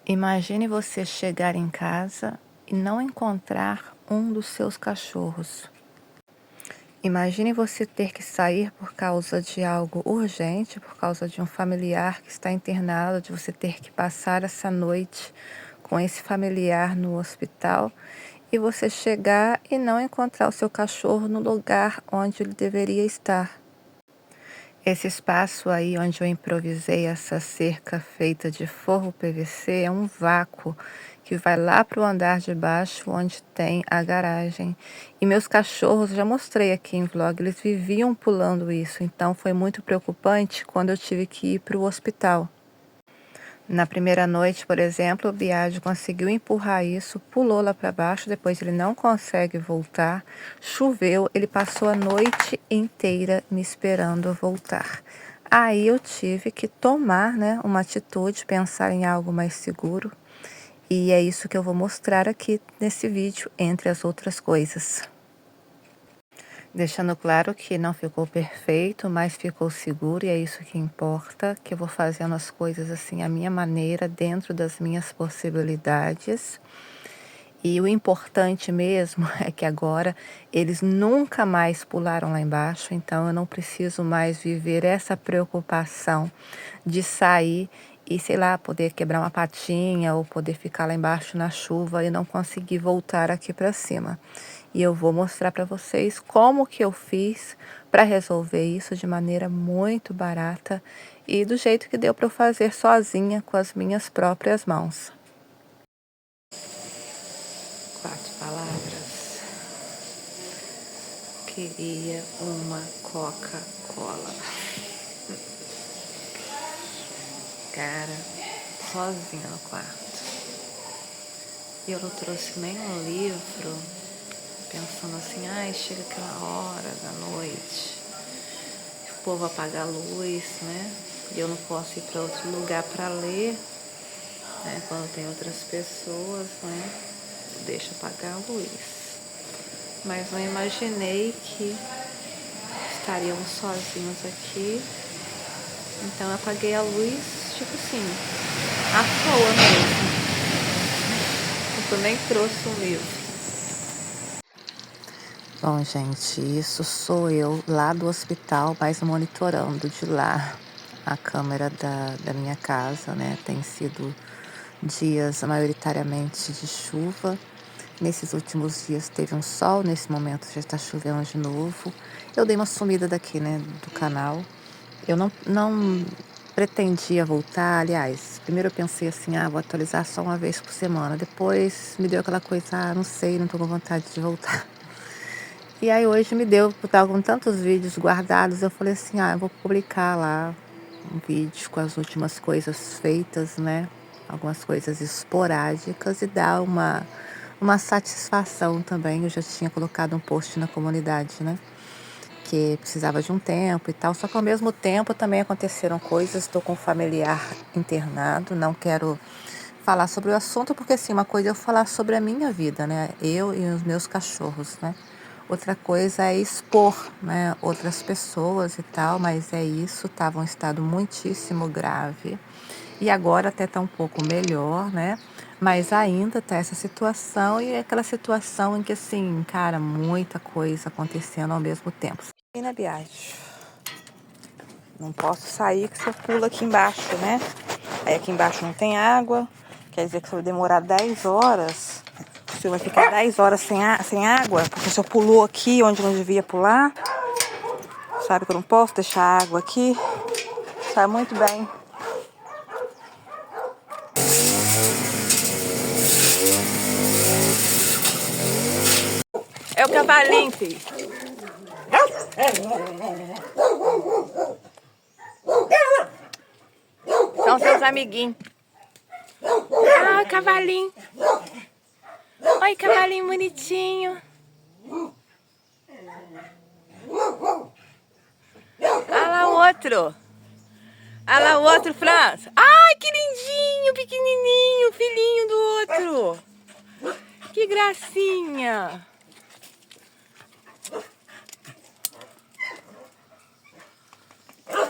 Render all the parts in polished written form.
Imagine você chegar em casa e não encontrar um dos seus cachorros. Imagine você ter que sair por causa de algo urgente, por causa de um familiar que está internado, de você ter que passar essa noite com esse familiar no hospital e você chegar e não encontrar o seu cachorro no lugar onde ele deveria estar. Esse espaço aí onde eu improvisei essa cerca feita de forro PVC é um vácuo que vai lá para o andar de baixo onde tem a garagem. E meus cachorros, já mostrei aqui em vlog, eles viviam pulando isso, então foi muito preocupante quando eu tive que ir para o hospital. Na primeira noite, por exemplo, o Biagi conseguiu empurrar isso, pulou lá para baixo, depois ele não consegue voltar, choveu, ele passou a noite inteira me esperando eu voltar. Aí eu tive que tomar, né, uma atitude, pensar em algo mais seguro, e é isso que eu vou mostrar aqui nesse vídeo, entre as outras coisas. Deixando claro que não ficou perfeito, mas ficou seguro e é isso que importa, que eu vou fazendo as coisas assim à minha maneira, dentro das minhas possibilidades. E o importante mesmo é que agora eles nunca mais pularam lá embaixo, então eu não preciso mais viver essa preocupação de sair e, sei lá, poder quebrar uma patinha ou poder ficar lá embaixo na chuva e não conseguir voltar aqui para cima. E eu vou mostrar para vocês como que eu fiz para resolver isso de maneira muito barata e do jeito que deu para eu fazer sozinha com as minhas próprias mãos. 4 palavras. Queria uma Coca-Cola. Cara, sozinha no quarto. E eu não trouxe nem um livro, pensando assim, ai, chega aquela hora da noite, o povo apaga a luz, né? E eu não posso ir para outro lugar para ler, né? Quando tem outras pessoas, né? Deixa apagar a luz. Mas não imaginei que estaríamos sozinhos aqui. Então eu apaguei a luz, tipo assim, à toa mesmo. Eu nem trouxe um livro. Bom, gente, isso sou eu lá do hospital, mas monitorando de lá a câmera da minha casa, né? Tem sido dias maioritariamente de chuva. Nesses últimos dias teve um sol, nesse momento já está chovendo de novo. Eu dei uma sumida daqui, né, do canal. Eu não pretendia voltar, aliás, primeiro eu pensei assim, vou atualizar só uma vez por semana. Depois me deu aquela coisa, não sei, não tô com vontade de voltar. E aí hoje me deu, eu estava com tantos vídeos guardados, eu falei assim, eu vou publicar lá um vídeo com as últimas coisas feitas, né? Algumas coisas esporádicas e dar uma satisfação também. Eu já tinha colocado um post na comunidade, né? Que precisava de um tempo e tal, só que ao mesmo tempo também aconteceram coisas, estou com um familiar internado, não quero falar sobre o assunto, porque assim, uma coisa é eu falar sobre a minha vida, né, eu e os meus cachorros, né, outra coisa é expor, né, outras pessoas e tal, mas é isso, estava um estado muitíssimo grave, e agora até está um pouco melhor, né, mas ainda tá essa situação, e é aquela situação em que assim, cara, muita coisa acontecendo ao mesmo tempo. E na viagem. Não posso sair que você pula aqui embaixo, né? Aí aqui embaixo não tem água. Quer dizer que você vai demorar 10 horas. Você vai ficar 10 horas sem água. Porque você pulou aqui onde não devia pular. Sabe que eu não posso deixar a água aqui. Sabe muito bem. É o cavalinho, filho. São seus amiguinhos. Ah, cavalinho. Oi, cavalinho bonitinho. Olha lá o outro. Olha lá o outro, França. Ai, que lindinho, pequenininho, filhinho do outro. Que gracinha.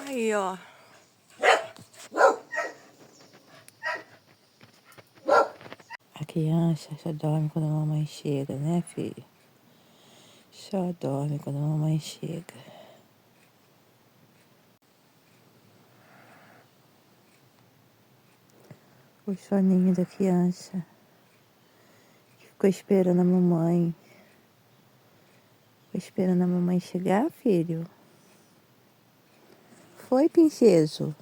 Aí, ó. criança só dorme quando a mamãe chega, né, filho? Só dorme quando a mamãe chega. O soninho da criança que ficou esperando a mamãe. Ficou esperando a mamãe chegar, filho? Foi, princeso?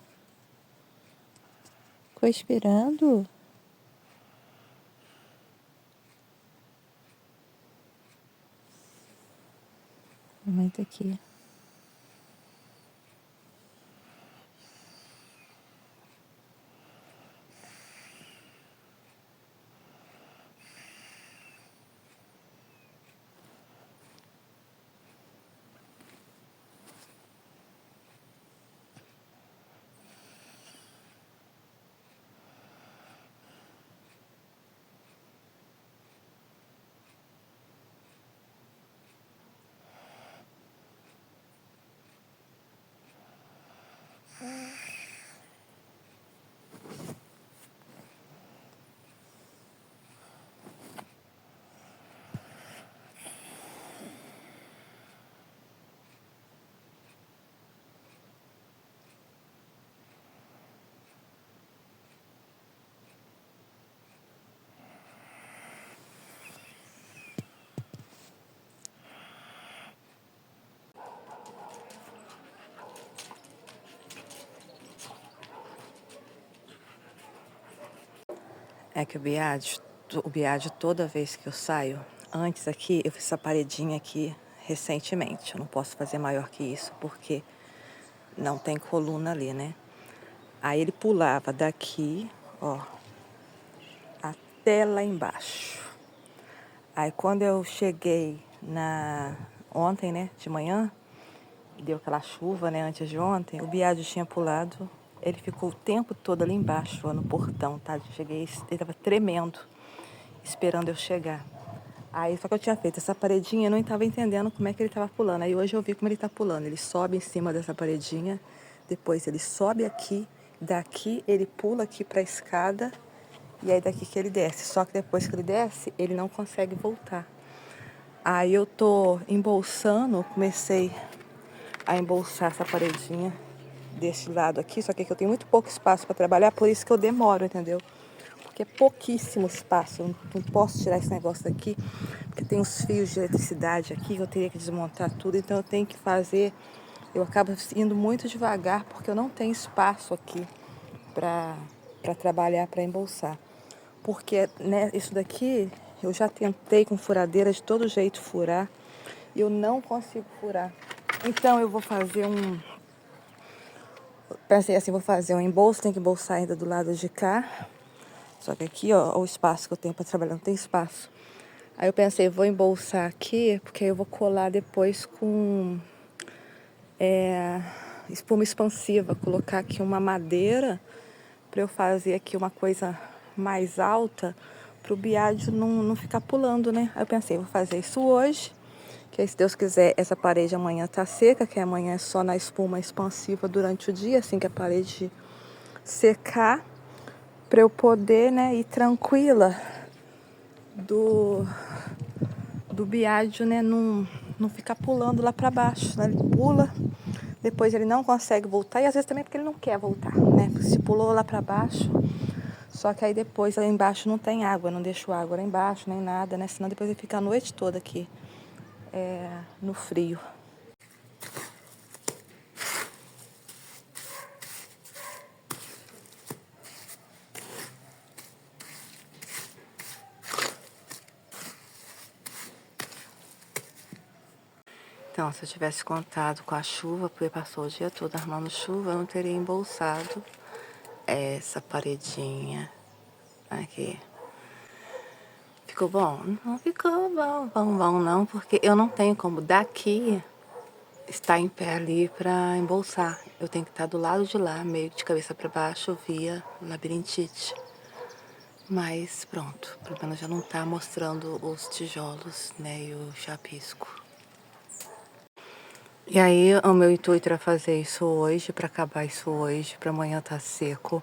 Ficou esperando? Mamãe tá aqui. É que o Biade, toda vez que eu saio, antes aqui, eu fiz essa paredinha aqui recentemente. Eu não posso fazer maior que isso, porque não tem coluna ali, né? Aí ele pulava daqui, ó, até lá embaixo. Aí quando eu cheguei ontem, né, de manhã, deu aquela chuva, né, antes de ontem, o Biade tinha pulado. Ele ficou o tempo todo ali embaixo, ó, no portão, tá? Eu cheguei, ele tava tremendo, esperando eu chegar. Aí, só que eu tinha feito essa paredinha, eu não estava entendendo como é que ele estava pulando. Aí hoje eu vi como ele está pulando. Ele sobe em cima dessa paredinha, depois ele sobe aqui, daqui ele pula aqui para a escada, e aí daqui que ele desce. Só que depois que ele desce, ele não consegue voltar. Aí eu tô embolsando, comecei a embolsar essa paredinha desse lado aqui, só que aqui eu tenho muito pouco espaço para trabalhar, por isso que eu demoro, entendeu? Porque é pouquíssimo espaço, eu não posso tirar esse negócio daqui, porque tem uns fios de eletricidade aqui, eu teria que desmontar tudo, então eu tenho que fazer, eu acabo indo muito devagar, porque eu não tenho espaço aqui para trabalhar, para embolsar. Porque, né, isso daqui, eu já tentei com furadeira de todo jeito furar, e eu não consigo furar. Então eu vou fazer pensei assim, vou fazer um embolso, tem que embolsar ainda do lado de cá. Só que aqui, ó, o espaço que eu tenho para trabalhar, não tem espaço. Aí eu pensei, vou embolsar aqui, porque aí eu vou colar depois com espuma expansiva. Colocar aqui uma madeira para eu fazer aqui uma coisa mais alta, para o biádio não ficar pulando, né? Aí eu pensei, vou fazer isso hoje, que aí, se Deus quiser, essa parede amanhã tá seca, que amanhã é só na espuma expansiva durante o dia, assim que a parede secar, para eu poder, né, ir tranquila do biádio, né, não ficar pulando lá para baixo, né? Ele pula, depois ele não consegue voltar, e às vezes também porque ele não quer voltar, né? Porque se pulou lá para baixo, só que aí depois lá embaixo não tem água, não deixo água lá embaixo, nem nada, né? Senão depois ele fica a noite toda aqui, no frio. Então, se eu tivesse contado com a chuva, porque passou o dia todo armando chuva, eu não teria embolsado essa paredinha aqui. Ficou bom? Não ficou bom não, porque eu não tenho como daqui estar em pé ali para embolsar. Eu tenho que estar do lado de lá, meio de cabeça para baixo, via labirintite. Mas pronto, pelo menos já não tá mostrando os tijolos, né, e o chapisco. E aí, o meu intuito era fazer isso hoje, para acabar isso hoje, para amanhã tá seco.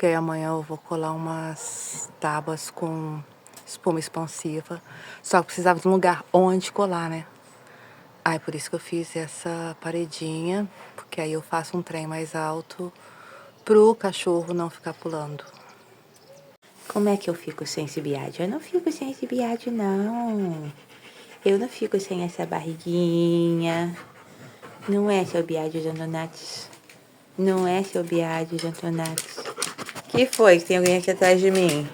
porque amanhã eu vou colar umas tábuas com espuma expansiva. Só que precisava de um lugar onde colar, né? Aí por isso que eu fiz essa paredinha, porque aí eu faço um trem mais alto pro cachorro não ficar pulando. Como é que eu fico sem esse biádio? Eu não fico sem esse biádio, não. Eu não fico sem essa barriguinha. Não é, seu biádio de Antonates? Não é, seu biádio de Antonates? Que foi? Que tem alguém aqui atrás de mim?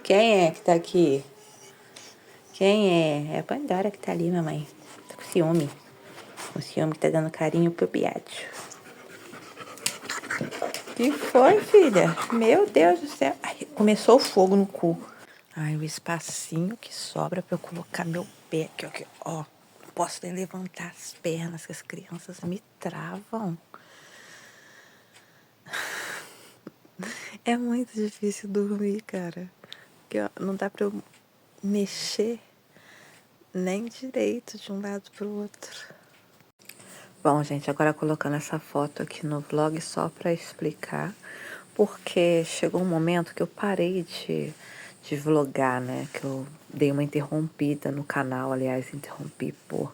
Quem é que tá aqui? Quem é? É a Pandora que tá ali, mamãe. Tá com ciúme. O ciúme que tá dando carinho pro biádio. Que foi, filha? Meu Deus do céu. Ai, começou o fogo no cu. Ai, o espacinho que sobra pra eu colocar meu pé aqui, ó. Aqui, ó. Não posso nem levantar as pernas, que as crianças me travam. É muito difícil dormir, cara. Porque, ó, não dá pra eu mexer nem direito de um lado pro outro. Bom, gente, agora colocando essa foto aqui no vlog só pra explicar, porque chegou um momento que eu parei de vlogar, né? Que eu dei uma interrompida no canal, aliás, interrompi por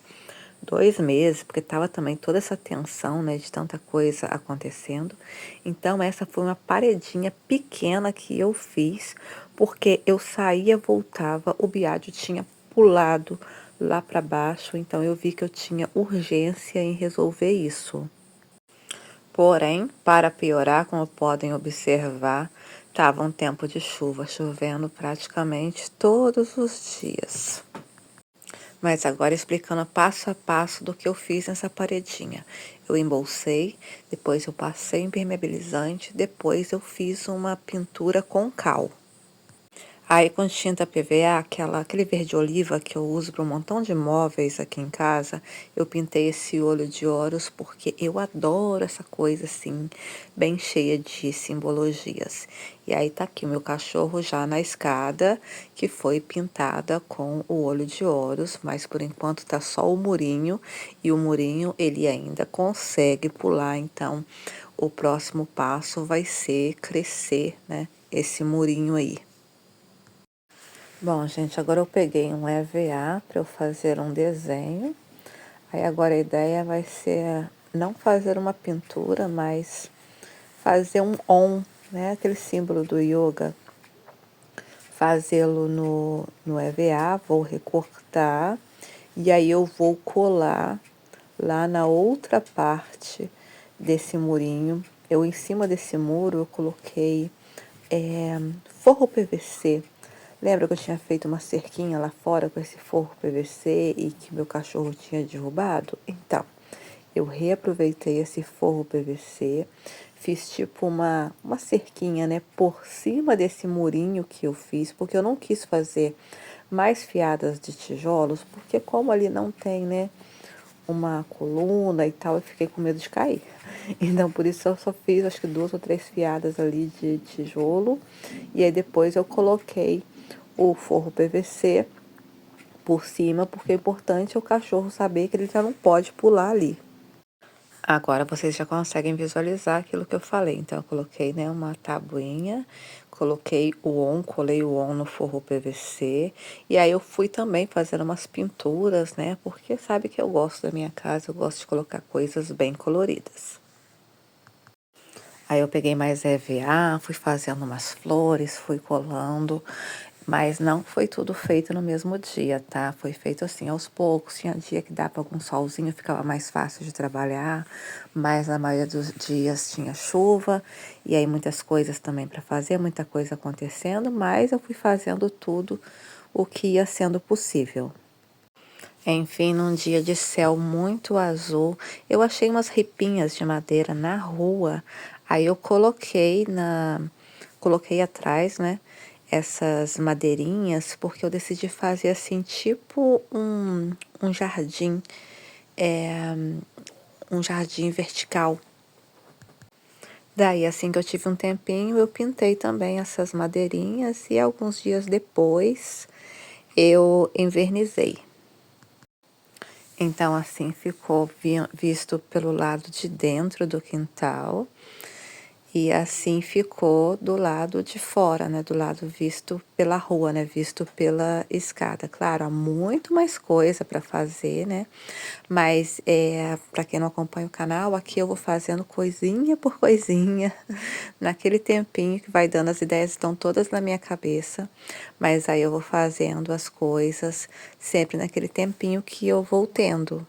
2 meses, porque tava também toda essa tensão, né, de tanta coisa acontecendo. Então, essa foi uma paredinha pequena que eu fiz, porque eu saía, voltava, o Biádio tinha pulado lá para baixo, então eu vi que eu tinha urgência em resolver isso. Porém, para piorar, como podem observar, estava um tempo de chuva, chovendo praticamente todos os dias. Mas agora explicando passo a passo do que eu fiz nessa paredinha. Eu embolsei, depois eu passei impermeabilizante, depois eu fiz uma pintura com cal. Aí com tinta PVA, aquele verde oliva que eu uso para um montão de móveis aqui em casa, eu pintei esse olho de Horus porque eu adoro essa coisa assim, bem cheia de simbologias. E aí tá aqui o meu cachorro já na escada, que foi pintada com o olho de Horus, mas por enquanto tá só o murinho, e o murinho ele ainda consegue pular, então o próximo passo vai ser crescer, né, esse murinho aí. Bom, gente, agora eu peguei um EVA para eu fazer um desenho. Aí agora a ideia vai ser não fazer uma pintura, mas fazer um Om, né? Aquele símbolo do yoga. Fazê-lo no EVA, vou recortar e aí eu vou colar lá na outra parte desse murinho. Eu, em cima desse muro, eu coloquei forro PVC. Lembra que eu tinha feito uma cerquinha lá fora com esse forro PVC e que meu cachorro tinha derrubado? Então, eu reaproveitei esse forro PVC, fiz tipo uma cerquinha, né, por cima desse murinho que eu fiz, porque eu não quis fazer mais fiadas de tijolos, porque como ali não tem, né, uma coluna e tal, eu fiquei com medo de cair. Então, por isso eu só fiz, acho que 2 ou 3 fiadas ali de tijolo. E aí depois eu coloquei o forro PVC por cima, porque é importante o cachorro saber que ele já não pode pular ali. Agora vocês já conseguem visualizar aquilo que eu falei. Então, eu coloquei, né, uma tabuinha, coloquei o on, colei o on no forro PVC. E aí eu fui também fazendo umas pinturas, né, porque sabe que eu gosto da minha casa, eu gosto de colocar coisas bem coloridas. Aí eu peguei mais EVA, fui fazendo umas flores, fui colando, mas não foi tudo feito no mesmo dia, tá? Foi feito assim aos poucos. Tinha dia que dava algum solzinho, ficava mais fácil de trabalhar, mas na maioria dos dias tinha chuva e aí muitas coisas também para fazer, muita coisa acontecendo, mas eu fui fazendo tudo o que ia sendo possível. Enfim, num dia de céu muito azul, eu achei umas ripinhas de madeira na rua. Aí eu coloquei atrás, né, essas madeirinhas, porque eu decidi fazer assim, tipo um jardim, é, um jardim vertical. Daí, assim que eu tive um tempinho, eu pintei também essas madeirinhas e alguns dias depois eu envernizei. Então, assim ficou visto pelo lado de dentro do quintal. E assim ficou do lado de fora, né? Do lado visto pela rua, né? Visto pela escada. Claro, há muito mais coisa para fazer, né? Mas para quem não acompanha o canal, aqui eu vou fazendo coisinha por coisinha, naquele tempinho que vai dando, as ideias estão todas na minha cabeça, mas aí eu vou fazendo as coisas sempre naquele tempinho que eu vou tendo.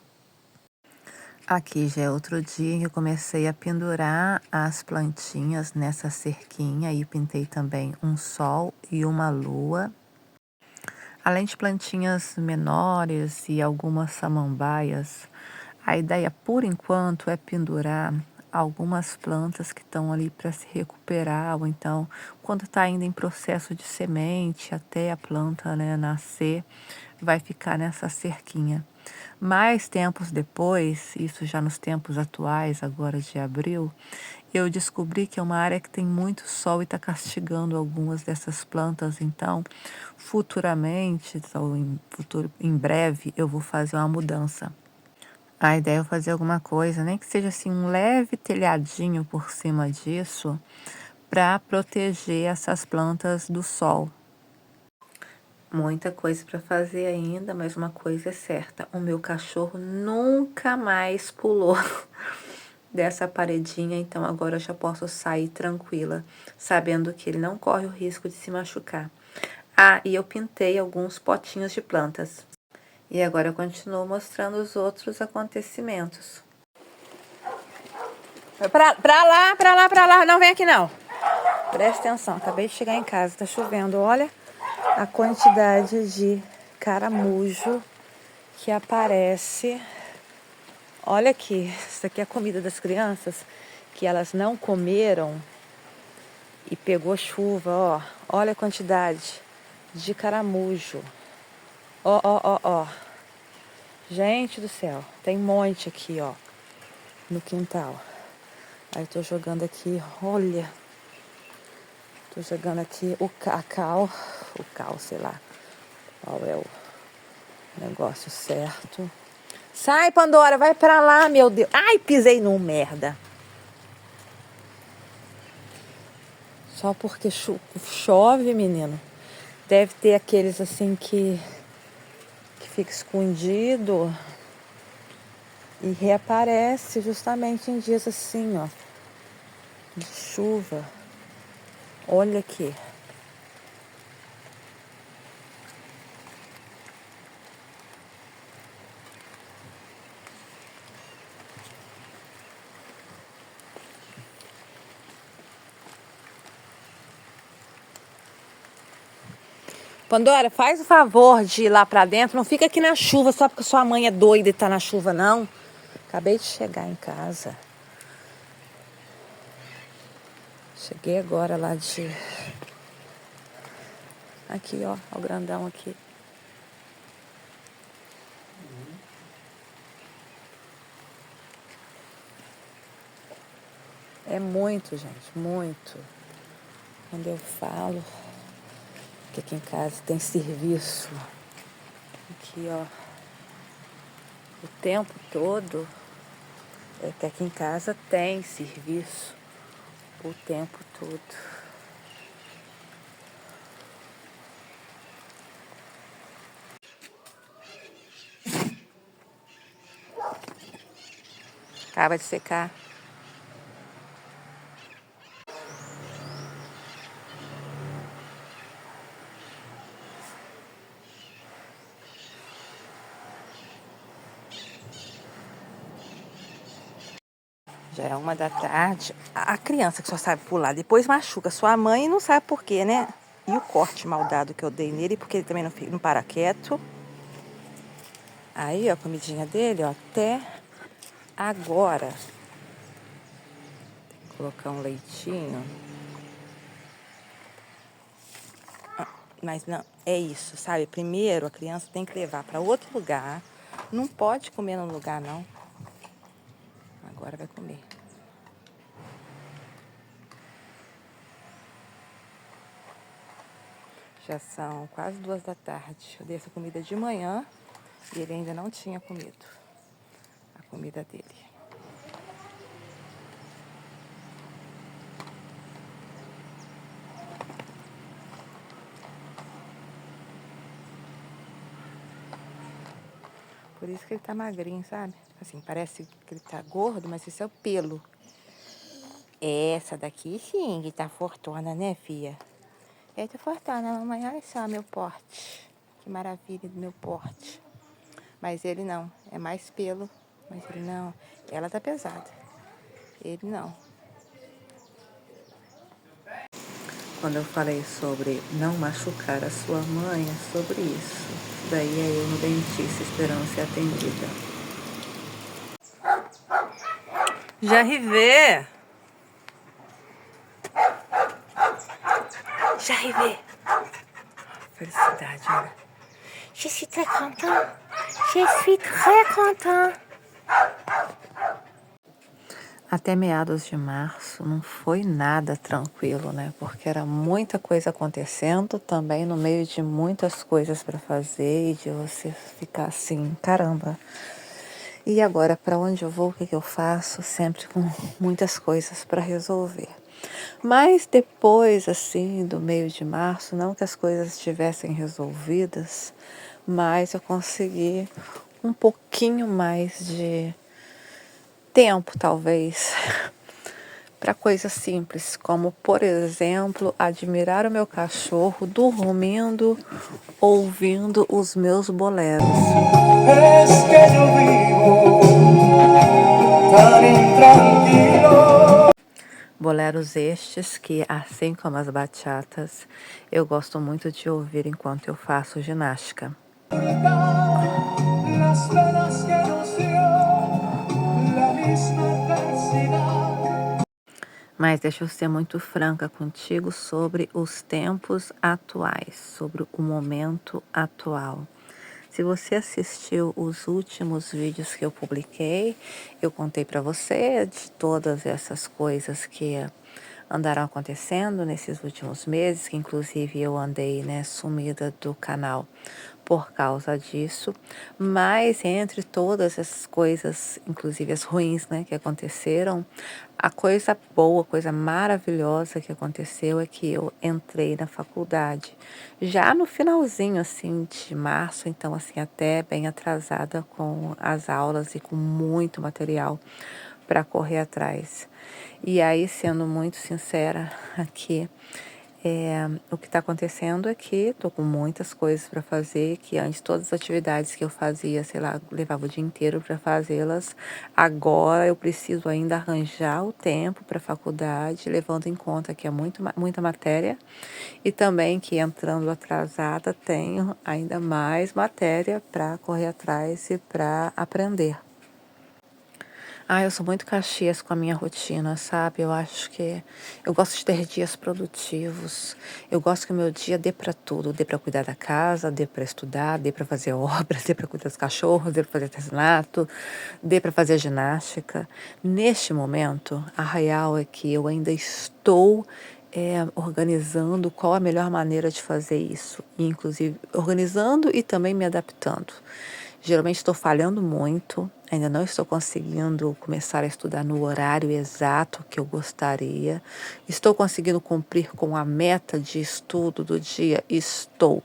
Aqui já é outro dia que eu comecei a pendurar as plantinhas nessa cerquinha e pintei também um sol e uma lua. Além de plantinhas menores e algumas samambaias, a ideia por enquanto é pendurar algumas plantas que estão ali para se recuperar, ou então quando está ainda em processo de semente até a planta, né, nascer, vai ficar nessa cerquinha. Mais tempos depois, isso já nos tempos atuais, agora de abril, eu descobri que é uma área que tem muito sol e está castigando algumas dessas plantas. Então, futuramente, ou em breve, eu vou fazer uma mudança. A ideia é fazer alguma coisa, nem que seja assim um leve telhadinho por cima disso, para proteger essas plantas do sol. Muita coisa para fazer ainda, mas uma coisa é certa: o meu cachorro nunca mais pulou dessa paredinha, então agora eu já posso sair tranquila, sabendo que ele não corre o risco de se machucar. Ah, e eu pintei alguns potinhos de plantas. E agora eu continuo mostrando os outros acontecimentos. Pra lá, não vem aqui não. Presta atenção, acabei de chegar em casa, tá chovendo, olha a quantidade de caramujo que aparece. Olha aqui, isso aqui é a comida das crianças que elas não comeram e pegou chuva, ó. Olha a quantidade de caramujo. Ó, ó, ó, ó. Gente do céu, tem um monte aqui, ó, no quintal. Aí eu tô jogando aqui, olha. Tô jogando aqui o cacau, sei lá qual é o negócio certo. Sai, Pandora, vai pra lá, meu Deus. Ai, pisei num merda. Só porque chove, menino. Deve ter aqueles assim que fica escondido e reaparece justamente em dias assim, ó, de chuva. Olha aqui. Pandora, faz o favor de ir lá pra dentro. Não fica aqui na chuva só porque sua mãe é doida e tá na chuva, não. Acabei de chegar em casa. Cheguei agora lá de... Aqui, ó, o grandão aqui. É muito, gente, muito. Quando eu falo que aqui em casa tem serviço. Aqui, ó. O tempo todo. É que aqui em casa tem serviço. O tempo todo. Acaba de secar. Já é 1 da tarde. A criança que só sabe pular, depois machuca sua mãe e não sabe por quê, né? E o corte mal dado que eu dei nele, porque ele também não para quieto. Aí, ó, a comidinha dele, ó, até agora. Vou colocar um leitinho. Mas não, é isso, sabe? Primeiro a criança tem que levar para outro lugar. Não pode comer no lugar, não. Agora vai comer. Já são quase 2 da tarde. Eu dei essa comida de manhã e ele ainda não tinha comido a comida dele. Por isso que ele tá magrinho, sabe? Assim, parece que ele tá gordo, mas isso é o pelo. Essa daqui sim, que tá fortuna, né, filha? Eita, fortuna, mamãe, olha só meu porte. Que maravilha do meu porte. Mas ele não, é mais pelo. Mas ele não. Ela tá pesada. Ele não. Quando eu falei sobre não machucar a sua mãe, é sobre isso. Daí é eu no dentista esperando ser atendida. J'arrivais. J'arrivais. Felicidade, olha. Je suis très content. Je suis très content. Até meados de março não foi nada tranquilo, né? Porque era muita coisa acontecendo também no meio de muitas coisas para fazer e de você ficar assim, caramba. E agora, para onde eu vou, o que eu faço? Sempre com muitas coisas para resolver. Mas depois, assim, do meio de março, não que as coisas estivessem resolvidas, mas eu consegui um pouquinho mais de tempo, talvez, para coisas simples, como, por exemplo, admirar o meu cachorro dormindo, ouvindo os meus boleros. Es que yo vivo tan intranquilo. Boleros estes que, assim como as bachatas, eu gosto muito de ouvir enquanto eu faço ginástica. Mas deixa eu ser muito franca contigo sobre os tempos atuais, sobre o momento atual. Se você assistiu os últimos vídeos que eu publiquei, eu contei para você de todas essas coisas que andaram acontecendo nesses últimos meses, que inclusive eu andei, né, sumida do canal por causa disso, mas entre todas essas coisas, inclusive as ruins, né, que aconteceram, a coisa boa, a coisa maravilhosa que aconteceu é que eu entrei na faculdade já no finalzinho assim de março, então assim até bem atrasada com as aulas e com muito material para correr atrás. E aí, sendo muito sincera aqui, o que está acontecendo é que estou com muitas coisas para fazer, que antes todas as atividades que eu fazia, sei lá, levava o dia inteiro para fazê-las. Agora eu preciso ainda arranjar o tempo para a faculdade, levando em conta que é muita matéria e também que entrando atrasada tenho ainda mais matéria para correr atrás e para aprender. Eu sou muito Caxias com a minha rotina, sabe? Eu acho que eu gosto de ter dias produtivos. Eu gosto que o meu dia dê para tudo, dê para cuidar da casa, dê para estudar, dê para fazer obras, dê para cuidar dos cachorros, dê para fazer artesanato, dê para fazer ginástica. Neste momento, a real é que eu ainda estou organizando qual a melhor maneira de fazer isso, inclusive organizando e também me adaptando. Geralmente estou falhando muito, ainda não estou conseguindo começar a estudar no horário exato que eu gostaria. Estou conseguindo cumprir com a meta de estudo do dia? Estou.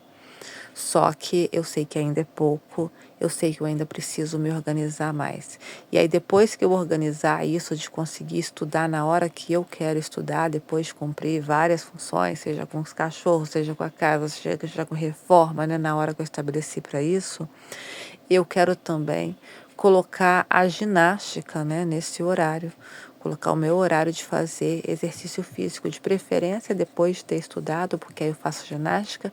Só que eu sei que ainda é pouco, eu sei que eu ainda preciso me organizar mais. E aí depois que eu organizar isso, de conseguir estudar na hora que eu quero estudar, depois de cumprir várias funções, seja com os cachorros, seja com a casa, seja com reforma, né, na hora que eu estabeleci para isso, eu quero também colocar a ginástica, né, nesse horário. Colocar o meu horário de fazer exercício físico, de preferência depois de ter estudado, porque aí eu faço ginástica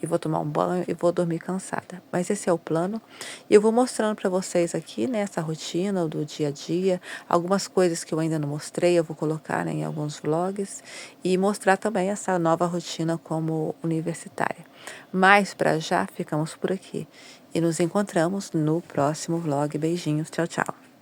e vou tomar um banho e vou dormir cansada. Mas esse é o plano. E eu vou mostrando para vocês aqui, né, essa rotina do dia a dia, algumas coisas que eu ainda não mostrei, eu vou colocar, né, em alguns vlogs e mostrar também essa nova rotina como universitária. Mas para já ficamos por aqui e nos encontramos no próximo vlog. Beijinhos, tchau, tchau.